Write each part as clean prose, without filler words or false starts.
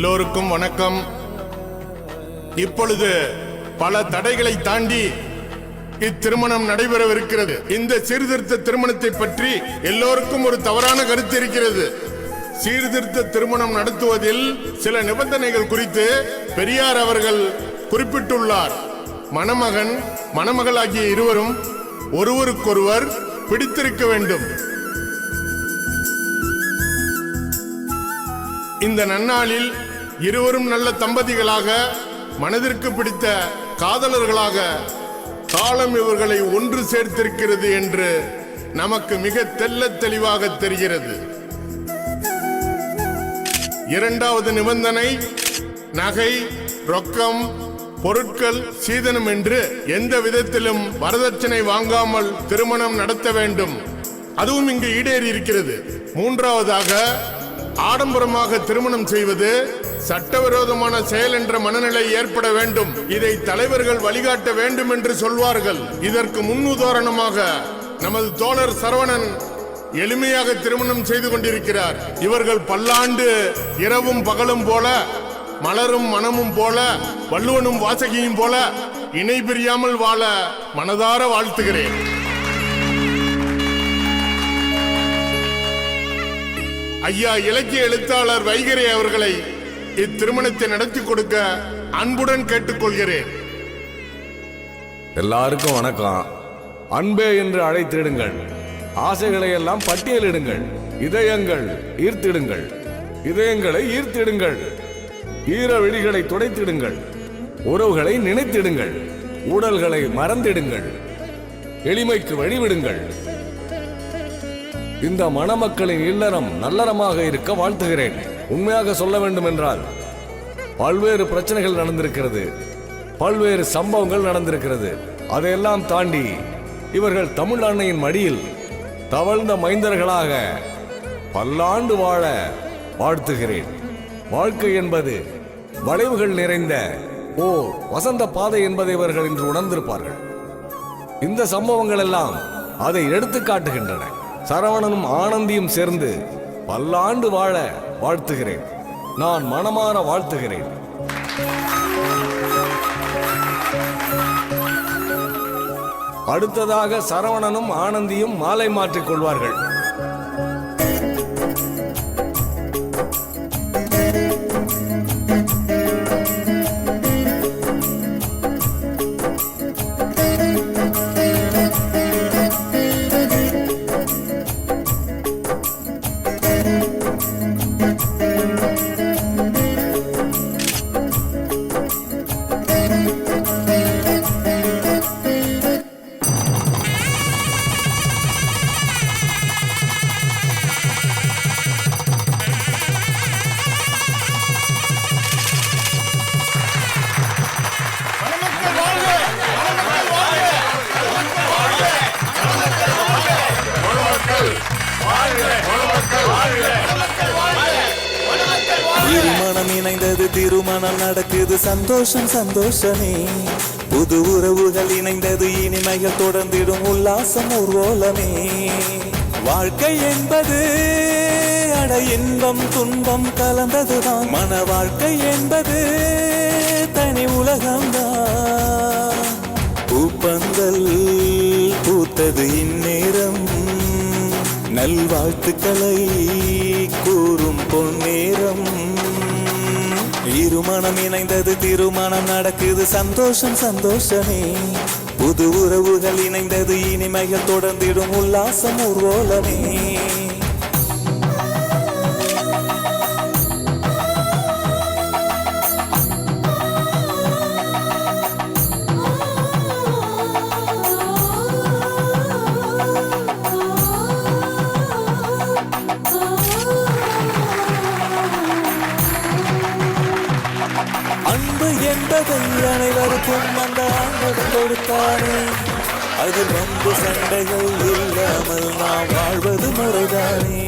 எல்லோருக்கும் வணக்கம். இப்பொழுது பல தடைகளை தாண்டி இத்திருமணம் நடைபெறவிருக்கிறது. இந்த சீர்திருத்த திருமணத்தை பற்றி எல்லோருக்கும் ஒரு தவறான கருத்து இருக்கிறது. சீர்திருத்த திருமணம் நடத்துவதில் சில நிபந்தனைகள் குறித்து பெரியார் அவர்கள் குறிப்பிட்டுள்ளார். மணமகன் மணமகள் ஆகிய இருவரும் ஒருவருக்கொருவர் பிடித்திருக்க வேண்டும். இந்த நன்னாளில் இருவரும் நல்ல தம்பதிகளாக, மனதிற்கு பிடித்த காதலர்களாக காலம் இவர்களை ஒன்று சேர்த்திருக்கிறது என்று நமக்கு மிக தெள்ளத் தெளிவாக தெரிகிறது. இரண்டாவது நிபந்தனை, நகை, ரொக்கம், பொருட்கள், சீதனம் என்று எந்த விதத்திலும் வரதட்சணை வாங்காமல் திருமணம் நடத்த வேண்டும். அதுவும் இங்கு ஈடேறி இருக்கிறது. மூன்றாவதாக, ஆடம்பரமாக திருமணம் செய்வது சட்டவிரோதமான செயல் என்ற மனநிலை ஏற்பட வேண்டும். இதை தலைவர்கள் வழிகாட்ட வேண்டும் என்று சொல்வார்கள். இதற்கு முன்னுதாரணமாக நமது தோழர் சரவணன் எளிமையாக திருமணம் செய்து கொண்டிருக்கிறார். இவர்கள் பல்லாண்டு இரவும் பகலும் போல, மலரும் மனமும் போல, வள்ளுவனும் வாசகியும் போல இணை பிரியாமல் வாழ மனதார வாழ்த்துகிறேன். ஐயா இலக்கிய எழுத்தாளர் வைகரை அவர்களை இத்திருமணத்தை நடத்தி கொடுக்க அன்புடன் கேட்டுக்கொள்கிறேன். எல்லாருக்கும் வணக்கம். அன்பே என்று அழைத்திடுங்கள், ஆசைகளை எல்லாம் பட்டியலிடுங்கள், இதயங்கள் ஈர்த்திடுங்கள், இதயங்களை ஈர்த்திடுங்கள், ஈர விழிகளை துடைத்திடுங்கள், உறவுகளை நினைத்திடுங்கள், ஊடல்களை மறந்திடுங்கள், எளிமைக்கு வழிவிடுங்கள். இந்த மணமக்களின் இல்லறம் நல்லறமாக இருக்க வாழ்த்துகிறேன். உண்மையாக சொல்ல வேண்டும் என்றால் பல்வேறு பிரச்சனைகள் நடந்திருக்கிறது, பல்வேறு சம்பவங்கள் நடந்திருக்கிறது. அதையெல்லாம் தாண்டி இவர்கள் தமிழ் அன்னையின் மடியில் தவழ்ந்த மைந்தர்களாக பல்லாண்டு வாழ வாழ்த்துகிறேன். வாழ்க்கை என்பது வளைவுகள் நிறைந்த ஓர் வசந்த பாதை என்பதை இவர்கள் இன்று உணர்ந்திருப்பார்கள். இந்த சம்பவங்கள் எல்லாம் அதை எடுத்து காட்டுகின்றன. சரவணனும் ஆனந்தியும் சேர்ந்து பல்லாண்டு வாழ வாழ்த்துகிறேன். நான் மனமாற வாழ்த்துகிறேன். அடுத்ததாக சரவணனும் ஆனந்தியும் மாலை மாற்றிக் கொள்வார்கள். திருமணம் இணைந்தது, திருமணம் நடக்குது, சந்தோஷம் சந்தோஷமே. புது உறவுகள் இணைந்தது, இனிமைகள் தொடர்ந்திடும், உல்லாசம் ஊர்வலமே. வாழ்க்கை என்பது அட இன்பம் துன்பம் கலந்ததுதான். மன வாழ்க்கை என்பது தனி உலகம்தான். பூப்பந்தல் பூத்தது இந்நேரம், நல்வாழ்த்துக்களை கூறும் பொன்னேரம். இருமணம் இணைந்தது, திருமணம் நடக்குது, சந்தோஷம் சந்தோஷமே. புது உறவுகள் இணைந்தது, இனிமைகள் தொடர்ந்திடும், உல்லாசம் ஊர்வலமே. அன்பு என்பதை அனைவருக்கும் அந்த ஆண்டவன் கொடுத்தானே. அதில் வந்து சண்டைகள் இல்லாமல் நாம் வாழ்வது முறைதானே.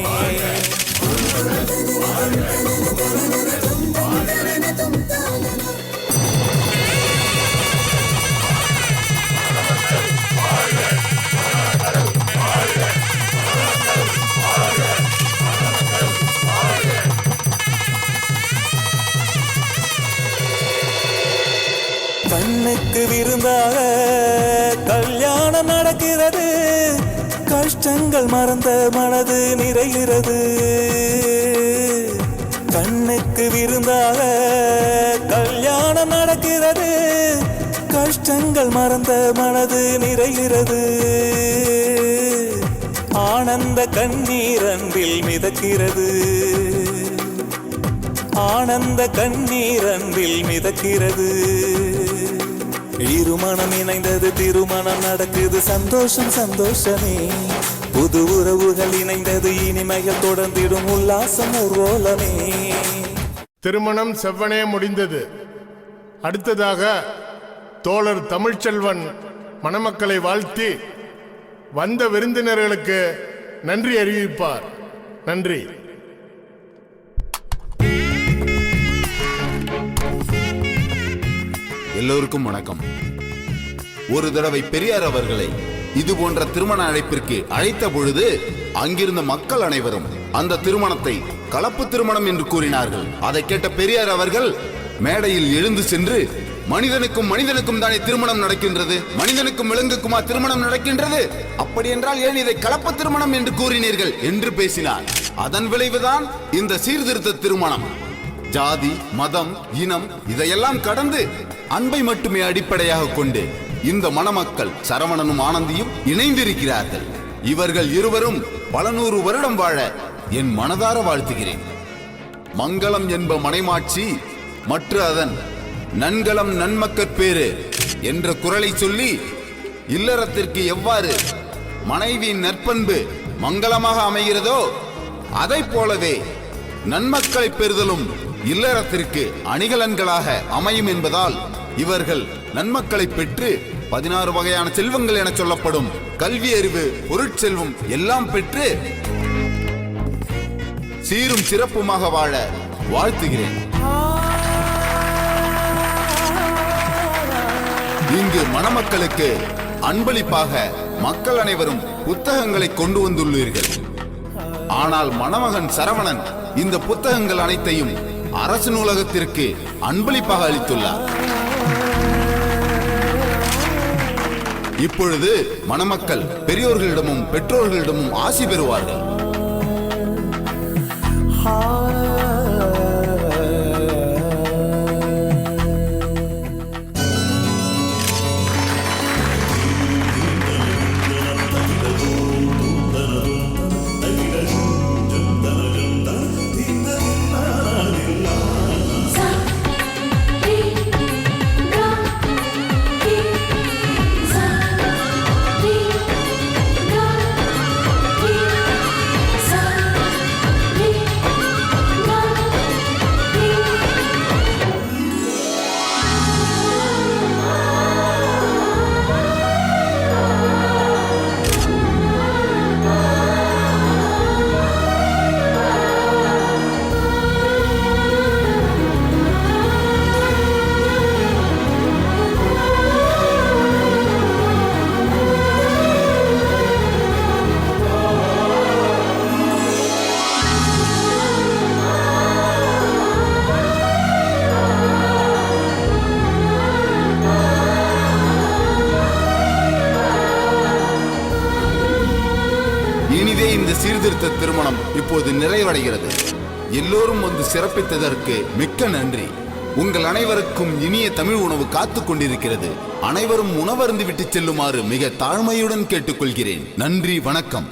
கண்ணுக்கு விருந்தாக கல்யாணம் நடக்கிறது, கஷ்டங்கள் மறந்த மனது நிறைகிறது. கண்ணுக்கு விருந்தாக கல்யாணம் நடக்கிறது, கஷ்டங்கள் மறந்த மனது நிறைகிறது. ஆனந்த கண்ணீர் அன்பில் மிதக்கிறது, ஆனந்த கண்ணீர் அன்பில் மிதக்கிறது. இருமணம் இணைந்தது, திருமணம் நடக்குது, சந்தோஷம் சந்தோஷமே. புது உறவுகள் இணைந்தது, இனிமைகள் தொடர்ந்திடும், உல்லாசம் ஊர்வலமே. திருமணம் செவ்வனே முடிந்தது. அடுத்ததாக தோழர் தமிழ்ச்செல்வன் மணமக்களை வாழ்த்தி வந்த விருந்தினர்களுக்கு நன்றி அறிவிப்பார். நன்றி. எல்லோருக்கும் வணக்கம். ஒரு தடவை பெரியார் அவர்களை இது போன்ற திருமண அழைப்பிற்கு அழைத்த பொழுது அங்கிருந்த மக்கள் அனைவரும் அந்த திருமணத்தை கலப்பு திருமணம் என்று கூறினார்கள். அதை கேட்ட பெரியார் அவர்கள் மேடையில் எழுந்து சென்று, மனிதனுக்கும் மனிதனுக்கும் தானே திருமணம் நடக்கின்றது, மனிதனுக்கும் விலங்குக்குமா திருமணம் நடக்கின்றது, அப்படி என்றால் ஏன் இதை கலப்பு திருமணம் என்று கூறினீர்கள் என்று பேசினார். அதன் விளைவுதான் இந்த சீர்திருத்த திருமணம். ஜாதி, மதம், இனம் இதையெல்லாம் கடந்து அன்பை மட்டுமே அடிப்படையாக கொண்டு இந்த மணமக்கள் சரவணனும் ஆனந்தியும் இணைந்திருக்கிறார்கள். இவர்கள் இருவரும் பல நூறு வருடம் வாழ என் மனதார வாழ்த்துகிறேன். மங்களம் என்ப மனைமாட்சி மற்ற அதன் நன்கலம் நன்மக்கட்பேறு என்ற குரலை சொல்லி இல்லறத்திற்கு எவ்வாறு மனைவியின் நற்பண்பு மங்களமாக அமைகிறதோ அதைப் போலவே நன்மக்களை பெறுதலும் இல்லறத்திற்கு அணிகலன்களாக அமையும் என்பதால் இவர்கள் நன்மக்களை பெற்று 16 வகையான செல்வங்கள் என சொல்லப்படும் கல்வி, அறிவு, பொருட்செல்வம் எல்லாம் பெற்று சீரும் சிறப்புமாக வாழ வாழ்த்துகிறேன். இங்கு மணமக்களுக்கு அன்பளிப்பாக மக்கள் அனைவரும் புத்தகங்களை கொண்டு வந்துள்ளீர்கள். ஆனால் மணமகன் சரவணன் இந்த புத்தகங்கள் அனைத்தையும் அரசு நூலகத்திற்கு அன்பளிப்பாக அளித்துள்ளார். இப்பொழுது மணமக்கள் பெரியோர்களிடமும் பெற்றோர்களிடமும் ஆசி பெறுவார்கள். சீர்திருத்த திருமணம் இப்போது நிறைவடைகிறது. எல்லோரும் வந்து சிறப்பித்ததற்கு மிக்க நன்றி. உங்கள் அனைவருக்கும் இனிய தமிழ் உணவு காத்துக் கொண்டிருக்கிறது. அனைவரும் உணவருந்து விட்டு செல்லுமாறு மிக தாழ்மையுடன் கேட்டுக்கொள்கிறேன். நன்றி, வணக்கம்.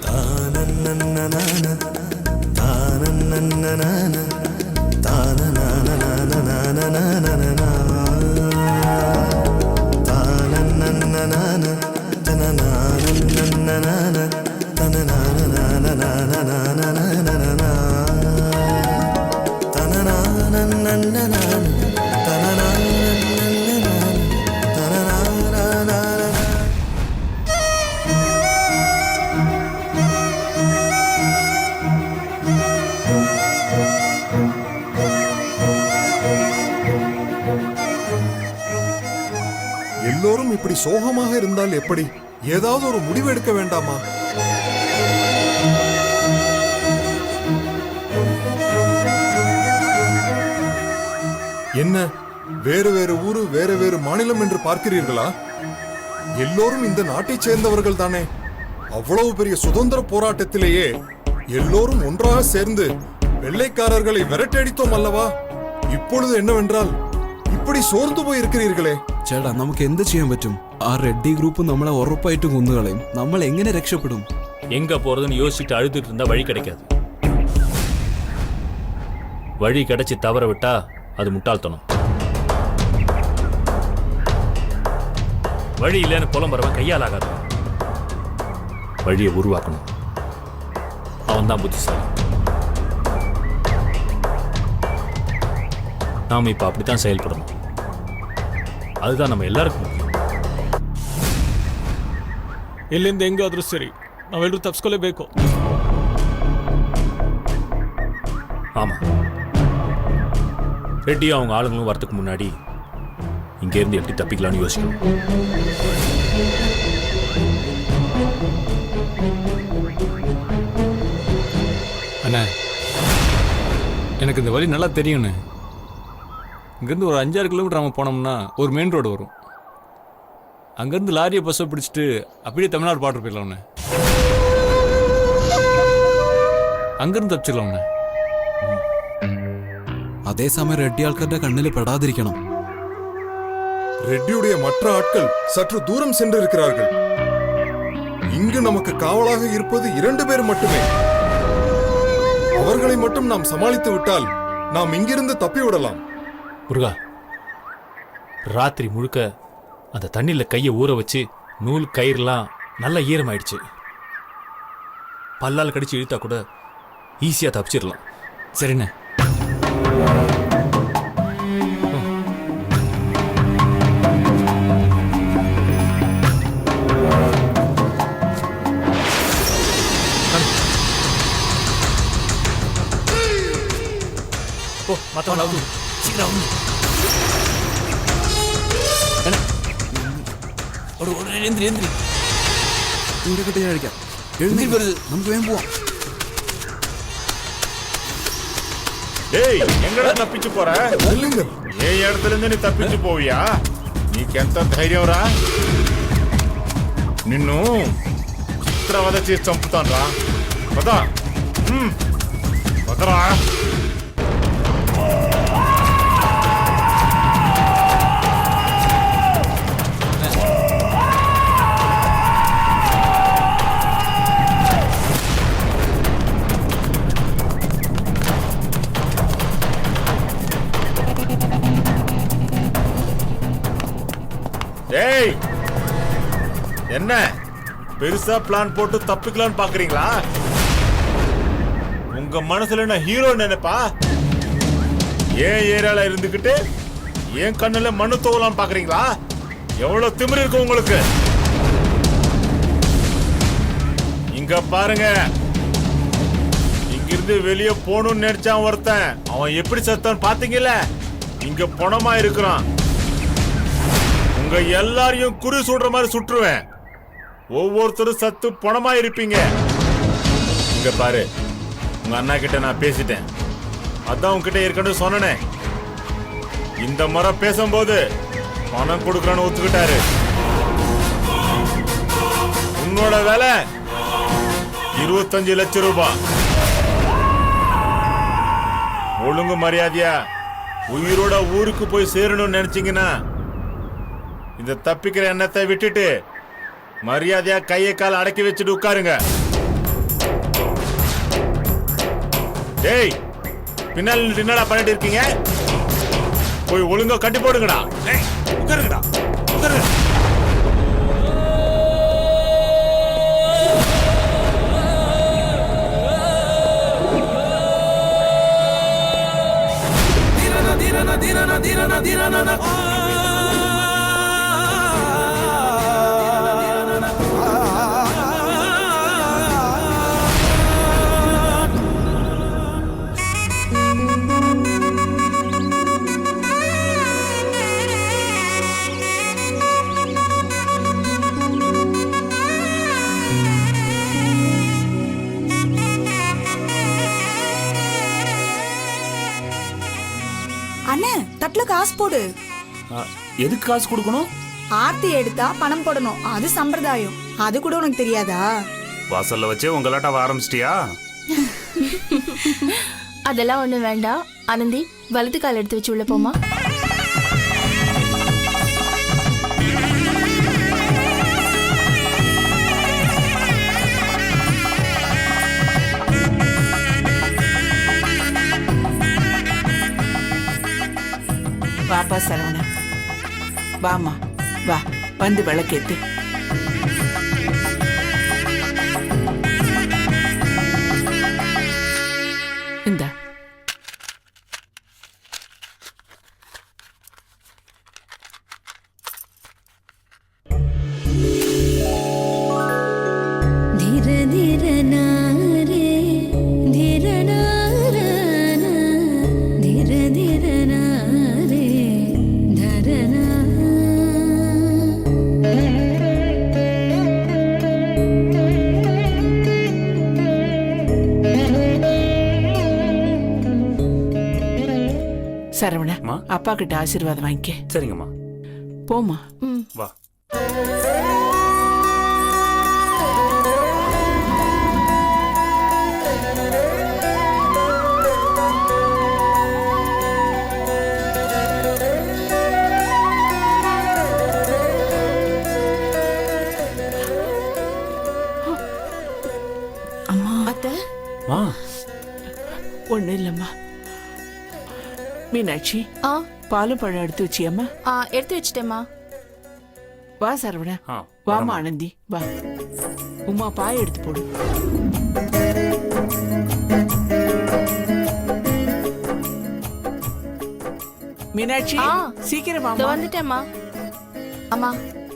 எல்லோரும் இப்படி சோகமாக இருந்தால் எப்படி? ஏதாவது ஒரு முடிவு எடுக்க வேண்டாமா? என்ன வேறு வேறு ஊரு வேறு வேறு மாநிலம் என்று பார்க்கிறீர்களா? எல்லோரும் இந்த நாட்டைச் சேர்ந்தவர்கள் தானே. அவ்வளவு பெரிய சுதந்திர போராட்டத்திலேயே எல்லோரும் ஒன்றாக சேர்ந்து வெள்ளைக்காரர்களை விரட்டடித்தோம் அல்லவா? இப்பொழுது என்னவென்றால் இப்படி സോർന്നു പോയിരിக்கிறீர்களே. ചേട്ടാ, നമുക്ക് എന്ത് ചെയ്യാൻ പറ്റും? ആ റെഡ്ഡി ഗ്രൂപ്പ് നമ്മളെ ഉറപ്പായിട്ടും കൊന്നുകളയും. നമ്മൾ എങ്ങനെ രക്ഷപ്പെടും? எங்க போறதுன்னு யோசிச்சுட்டு அழுதுட்டு இருந்தா வழி கிடைக்காது. வழி கிடைச்சி தவற விட்டா அது முட்டாள்தனம். வழி இல்லைன்னு புலம்புறவன் கையால் ஆகாது. வழியை உருவாக்கணும். அவன் தான் புத்திசாலி. நாம இப்ப அப்படித்தான் செயல்படணும். அதுதான் நம்ம எல்லாருக்கும் முக்கியம். ಇಲ್ಲಿಂದ ಹೆಂಗಾದ್ರೂ ಸರಿ, ನಾವೆಲ್ಲರೂ ತಪ್ಪಿಸ್ಕೊಳ್ಳೇಬೇಕು. ஆமா, ரெட்டியும் அவங்க ஆளுங்களும் வரதுக்கு முன்னாடி இங்க இருந்து எப்படி தப்பிக்கலாம்னு யோசிக்கணும். அண்ணா, எனக்கு இந்த வழி நல்லா தெரியும்ண்ணே. இங்கேருந்து ஒரு 5-6 கிலோமீட்டர் நம்ம போனோம்னா ஒரு மெயின் ரோடு வரும். அங்கேருந்து லாரியை பஸ்ஸை பிடிச்சிட்டு அப்படியே தமிழ்நாடு பாட்டு போயிடலாம்ண்ணே. அங்கேருந்து தப்பிச்சிடலாம்ண்ணே. അതേസമയം റെഡ്ഡി ആൾക്കാരുടെ കണ്ണിൽ പെടാതിരിക്കണം. ரெட்டியுடைய மற்ற ஆட்கள் சற்று தூரம் சென்றிருக்கிறார்கள். இங்கு நமக்கு காவலாக இருப்பது 2 பேர் மட்டுமே. அவர்களை மட்டும் நாம் சமாளித்து விட்டால் நாம் இங்கிருந்து தப்பி விடலாம். முருகா, ராத்திரி முழுக்க அந்த தண்ணியில் கையை ஊற வச்சு நூல் கயிறுலாம் நல்லா ஈரமாயிடுச்சு. பல்லால் கடிச்சு இழுத்தா கூட ஈஸியாக தப்பிச்சிடலாம். சரிண்ணே. மற்றவங்க சீக்கிரம் ഇവിടെ കിട്ടി കഴിക്കാം. എഴുന്നേൽക്കരുത്, നമുക്ക് വേഗം പോവാം. ஏய், எங்கடா தப்பிச்சு போற? இல்லைங்க. ఏ இடத்துல இருந்து நீ தப்பிச்சு போவியா? నీకెంత ధైర్యం రా? నిన్ను చిత్రవద చేసి చంపుతాను రా. పదా పదరా. ஏய், என்ன பெருசா பிளான் போட்டு தப்பிக்கலான்னு பாக்குறீங்களா? உங்க மனசுல என்ன ஹீரோ நினைப்பா? ஏன் ஏரியால இருந்துகிட்டு ஏன் கண்ணுல மண்ணு தோவலான்னு பாக்குறீங்களா? எவ்வளவு திமிரு இருக்கு உங்களுக்கு? இங்க பாருங்க, இங்கிருந்து வெளியே போகணும்னு நினைச்சான் ஒருத்தன். அவன் எப்படி செத்தான் பாத்தீங்கல்ல? இங்க பணமா இருக்கிறான். உங்க எல்லாரையும் குறி சுடுற மாதிரி சுற்றுவேன். ஒவ்வொருத்தரும் சத்து பணமா இருப்பீங்க. இங்க பாரு, உங்க அண்ணா கிட்ட நான் பேசிட்டேன். அதான் உங்ககிட்ட ஏற்கனவே சொன்னேன். இந்த முறை பேசும்போது பணம் கொடுக்கறான்னு ஒத்துக்கிட்டாரு. உன்னோட வேலை 25 லட்சம் ரூபாய். ஒழுங்கு மரியாதையா உயிரோட ஊருக்கு போய் சேரணும்னு நினைச்சீங்கன்னா இந்த தப்பிக்கிற எண்ணத்தை விட்டுட்டு மரியாதையா கையை கால அடக்கி வச்சுட்டு உட்காருங்க. டேய், பின்னால் என்னடா பண்ணிட்டு இருக்கீங்க? போய் ஒழுங்கா கட்டி போடுங்கடா. உட்காருங்கடா, உட்காருங்க. அண்ணே, தட்டுல காசு போடு. எதுக்கு காசு கொடுக்கணும்? ஆர்த்தி எடுத்தா பணம் போடணும், அது சம்பிரதாயம். அது கூட உனக்கு தெரியாதா? வாசல்ல வச்சே உங்களாட்ட ஆரம்பிச்சிட்டியா? அதெல்லாம் ஒண்ணு வேண்டாம். ஆனந்தி, வலது கால் எடுத்து வச்சு உள்ள போமா. வாப்பா சரவணா, வாமா வா, வந்து விளக்கேத்து. இந்த சரவணா, அப்பா கிட்ட ஆசீர்வாதம் வாங்கிக்க. சரிங்கம்மா. போமா. வா. அம்மா. அத்தை. ஒண்ணு இல்லம்மா. மீனாட்சி, பாலும் பழம் எடுத்து வச்சியம்மா? எடுத்து வச்சிட்டேம்மா. வா சரவணா, வாமா. ஆனந்தி வா, உமா பாய் எடுத்து போடு. மீனாட்சி, சீக்கிரம் வாமா. வந்துட்டேம்மா. அம்மா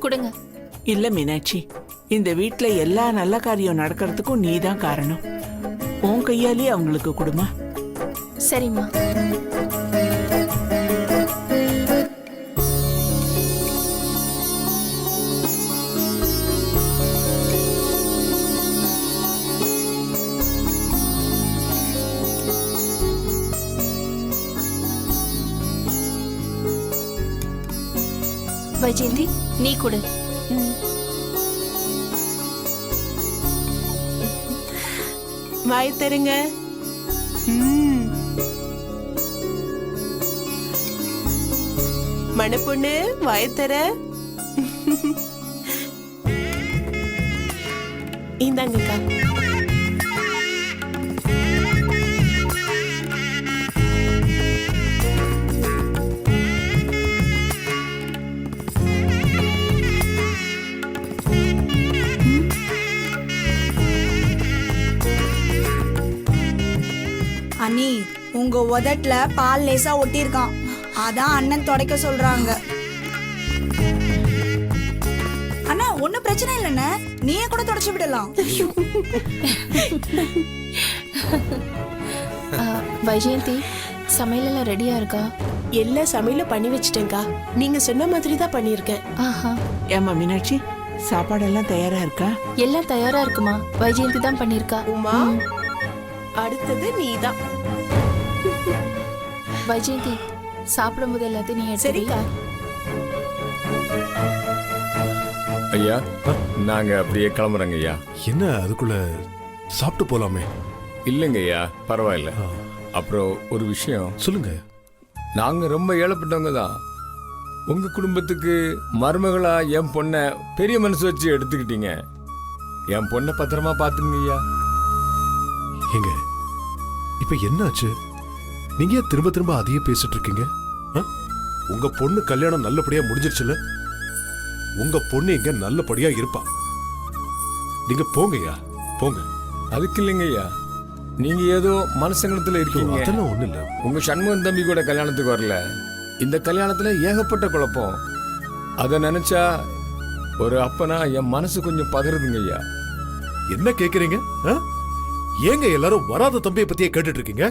கொடுங்க. இல்ல மீனாட்சி, இந்த வீட்ல எல்லா நல்ல காரியம் நடக்கிறதுக்கும் நீதான் காரணம். உன் கையாலே அவங்களுக்கு கொடுமா. சரிம்மா. வைஜெயந்தி, நீ கொடு. வாய் தருங்க. மணப்பொண்ணு, வாய் தர. இந்தாங்கக்கா. அண்ணி, உங்க உதட்டுல பால் லேசா ஒட்டியிருக்கான், அதான் அண்ணன் துடைக்க சொல்றாங்க. அண்ணா, ஒன்னும் பிரச்சனை இல்லைண்ணே, நீயே கூட தொடச்சு விடலாம். வைஜெயந்தி, சமையல் எல்லாம் ரெடியா இருக்கா? எல்லா சமையலும் பண்ணி வச்சிட்டேங்கா. நீங்க சொன்ன மாதிரி தான் பண்ணியிருக்கேன். ஏமா மீனாட்சி, சாப்பாடெல்லாம் தயாரா இருக்கா? எல்லாம் தயாரா இருக்குமா. வைஜெயந்தி தான் பண்ணிருக்கா. உமா, அடுத்தது நீதான். வைஜெயந்தி, சாப்பிடும்போது எல்லாத்தையும் நீ சரிக்கா. ஐயா, நாங்க அப்படியே கிளம்புறோங்க ஐயா. என்ன அதுக்குள்ள சாப்பிட்டு போலாமே? இல்லைங்க ஐயா, பரவாயில்ல. அப்புறம் ஒரு விஷயம் சொல்லுங்க. நாங்க ரொம்ப ஏழப்பட்டவங்க தான். உங்க குடும்பத்துக்கு மருமகளா என் பொண்ணை பெரிய மனசு வச்சு எடுத்துக்கிட்டீங்க. என் பொண்ணை பத்திரமா பாத்துங்க ஐயா. எங்க இப்ப என்னாச்சு? நீங்க ஏன் திரும்ப திரும்ப அதையே பேசிட்டு இருக்கீங்க? உங்க பொண்ணு கல்யாணம் நல்லபடியா முடிஞ்சிருச்சுல? உங்க பொண்ணு இங்க நல்லபடியா இருப்பா. நீங்க போங்கய்யா, போங்க. அதுக்கு இல்லைங்க ஐயா, நீங்க ஏதோ மனசங்கடத்துல இருக்கீங்க. அதெல்லாம் ஒண்ணு இல்ல. உங்க சண்முகன் தம்பி கூட கல்யாணத்துக்கு வரல. இந்த கல்யாணத்துல ஏகப்பட்ட குழப்பம். அதை நினைச்சா ஒரு அப்பனா என் மனசு கொஞ்சம் பதறுதுங்க ஐயா. என்ன கேக்குறீங்க? ஏங்க எல்லாரும் வராத தம்பியை பத்தியே கேட்டுட்டு இருக்கீங்க?